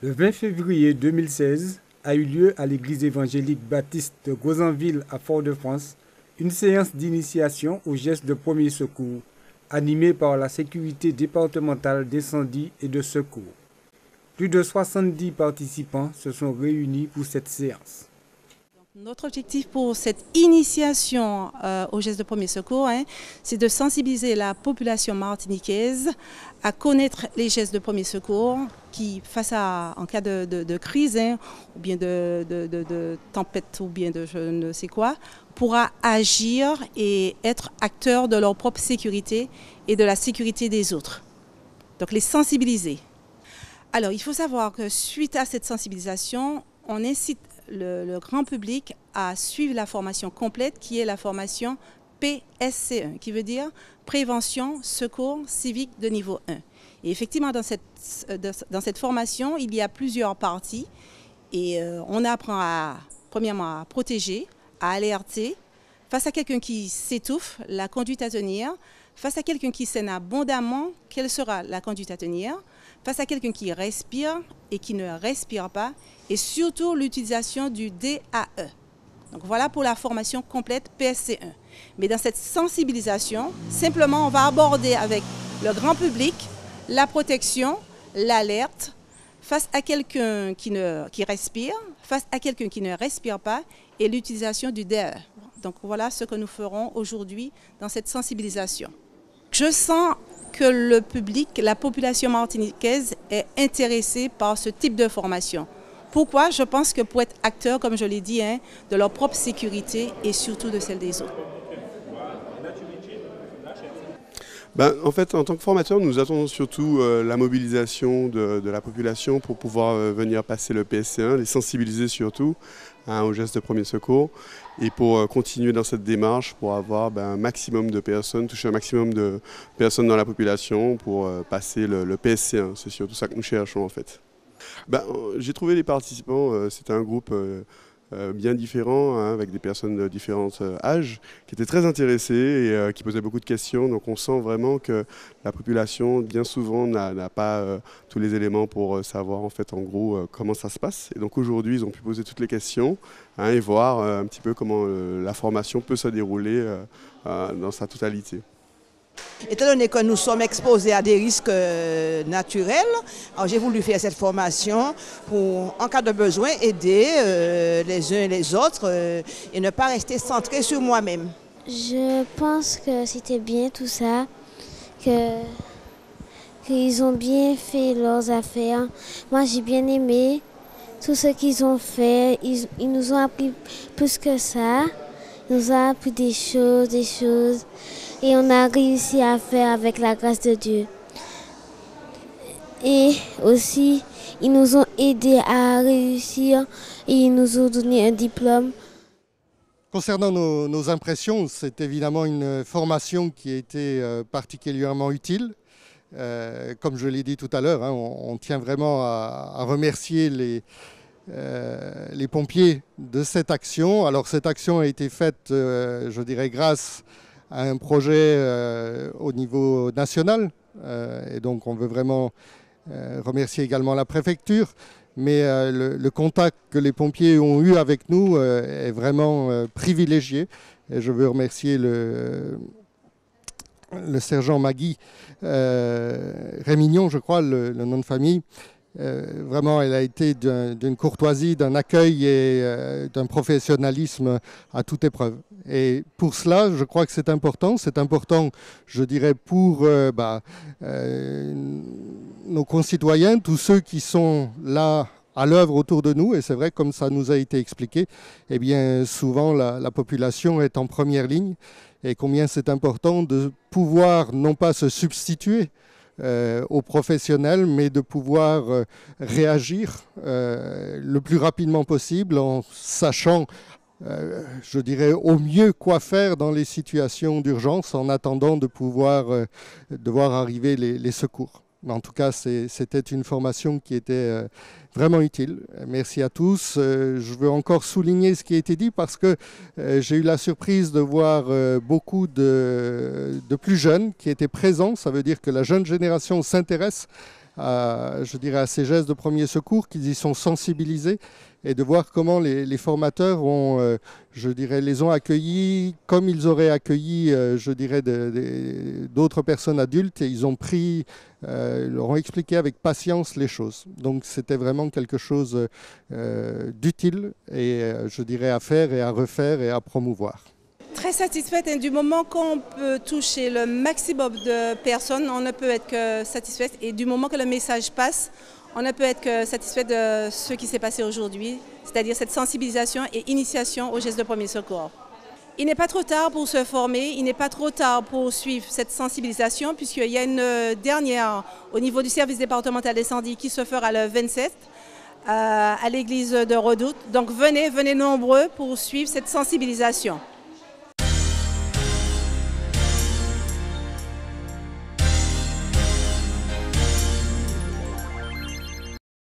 Le 20 février 2016 a eu lieu à l'église évangélique baptiste de Gozanville à Fort-de-France une séance d'initiation aux gestes de premier secours animée par la sécurité départementale d'incendie et de secours. Plus de 70 participants se sont réunis pour cette séance. Notre objectif pour cette initiation aux gestes de premier secours, c'est de sensibiliser la population martiniquaise à connaître les gestes de premier secours qui, en cas de crise, ou bien de tempête, ou bien de je ne sais quoi, pourra agir et être acteur de leur propre sécurité et de la sécurité des autres. Donc les sensibiliser. Alors il faut savoir que suite à cette sensibilisation, on incite le grand public à suivre la formation complète qui est la formation PSC1, qui veut dire Prévention, Secours Civique de niveau 1. Et effectivement, dans cette formation, il y a plusieurs parties et on apprend premièrement à protéger, à alerter, face à quelqu'un qui s'étouffe, la conduite à tenir, face à quelqu'un qui saigne abondamment, quelle sera la conduite à tenir, face à quelqu'un qui respire et qui ne respire pas, et surtout l'utilisation du DAE. Donc voilà pour la formation complète PSC1. Mais dans cette sensibilisation, simplement on va aborder avec le grand public la protection, l'alerte, face à quelqu'un qui respire, face à quelqu'un qui ne respire pas, et l'utilisation du DAE. Donc voilà ce que nous ferons aujourd'hui dans cette sensibilisation. Je sens que le public, la population martiniquaise est intéressée par ce type de formation. Pourquoi? Je pense que pour être acteur, comme je l'ai dit, de leur propre sécurité et surtout de celle des autres. En fait, en tant que formateur, nous attendons surtout la mobilisation de la population pour pouvoir venir passer le PSC1, les sensibiliser surtout aux gestes de premier secours et pour continuer dans cette démarche pour avoir un maximum de personnes, toucher un maximum de personnes dans la population pour passer le PSC1. C'est surtout ça que nous cherchons en fait. J'ai trouvé les participants, c'était un groupe bien différent, avec des personnes de différents âges, qui étaient très intéressés et qui posaient beaucoup de questions. Donc on sent vraiment que la population, bien souvent, n'a pas tous les éléments pour savoir en fait en gros comment ça se passe. Et donc aujourd'hui, ils ont pu poser toutes les questions et voir un petit peu comment la formation peut se dérouler dans sa totalité. Étant donné que nous sommes exposés à des risques naturels, j'ai voulu faire cette formation pour, en cas de besoin, aider les uns et les autres et ne pas rester centré sur moi-même. Je pense que c'était bien tout ça, qu'ils ont bien fait leurs affaires. Moi, j'ai bien aimé tout ce qu'ils ont fait. Ils nous ont appris plus que ça. Ils nous ont appris des choses. Et on a réussi à faire avec la grâce de Dieu. Et aussi, ils nous ont aidés à réussir et ils nous ont donné un diplôme. Concernant nos impressions, c'est évidemment une formation qui a été particulièrement utile. Comme je l'ai dit tout à l'heure, on tient vraiment à remercier les pompiers de cette action. Alors cette action a été faite, je dirais, grâce à un projet au niveau national. Et donc on veut vraiment remercier également la préfecture. Mais le contact que les pompiers ont eu avec nous est vraiment privilégié. Et je veux remercier le sergent Magui Rémignon, je crois, le nom de famille. Vraiment, elle a été d'une courtoisie, d'un accueil et d'un professionnalisme à toute épreuve. Et pour cela, je crois que c'est important, je dirais, pour nos concitoyens, tous ceux qui sont là à l'œuvre autour de nous. Et c'est vrai, comme ça nous a été expliqué, eh bien, souvent la population est en première ligne. Et combien c'est important de pouvoir non pas se substituer aux professionnels, mais de pouvoir réagir le plus rapidement possible en sachant, je dirais, au mieux quoi faire dans les situations d'urgence en attendant de pouvoir de voir arriver les secours. Mais en tout cas, c'était une formation qui était vraiment utile. Merci à tous. Je veux encore souligner ce qui a été dit parce que j'ai eu la surprise de voir beaucoup de plus jeunes qui étaient présents. Ça veut dire que la jeune génération s'intéresse je dirais, à ces gestes de premier secours, qu'ils y sont sensibilisés, et de voir comment les formateurs ont, je dirais, les ont accueillis comme ils auraient accueilli, je dirais, d'autres personnes adultes, et ils ont pris, leur ont expliqué avec patience les choses. Donc c'était vraiment quelque chose d'utile et, je dirais, à faire et à refaire et à promouvoir. Très satisfaite, et du moment qu'on peut toucher le maximum de personnes, on ne peut être que satisfaite, et du moment que le message passe, on ne peut être que satisfait de ce qui s'est passé aujourd'hui, c'est-à-dire cette sensibilisation et initiation aux gestes de premier secours. Il n'est pas trop tard pour se former, il n'est pas trop tard pour suivre cette sensibilisation, puisqu'il y a une dernière au niveau du service départemental d'incendie qui se fera le 27 à l'église de Redoute. Donc venez nombreux pour suivre cette sensibilisation.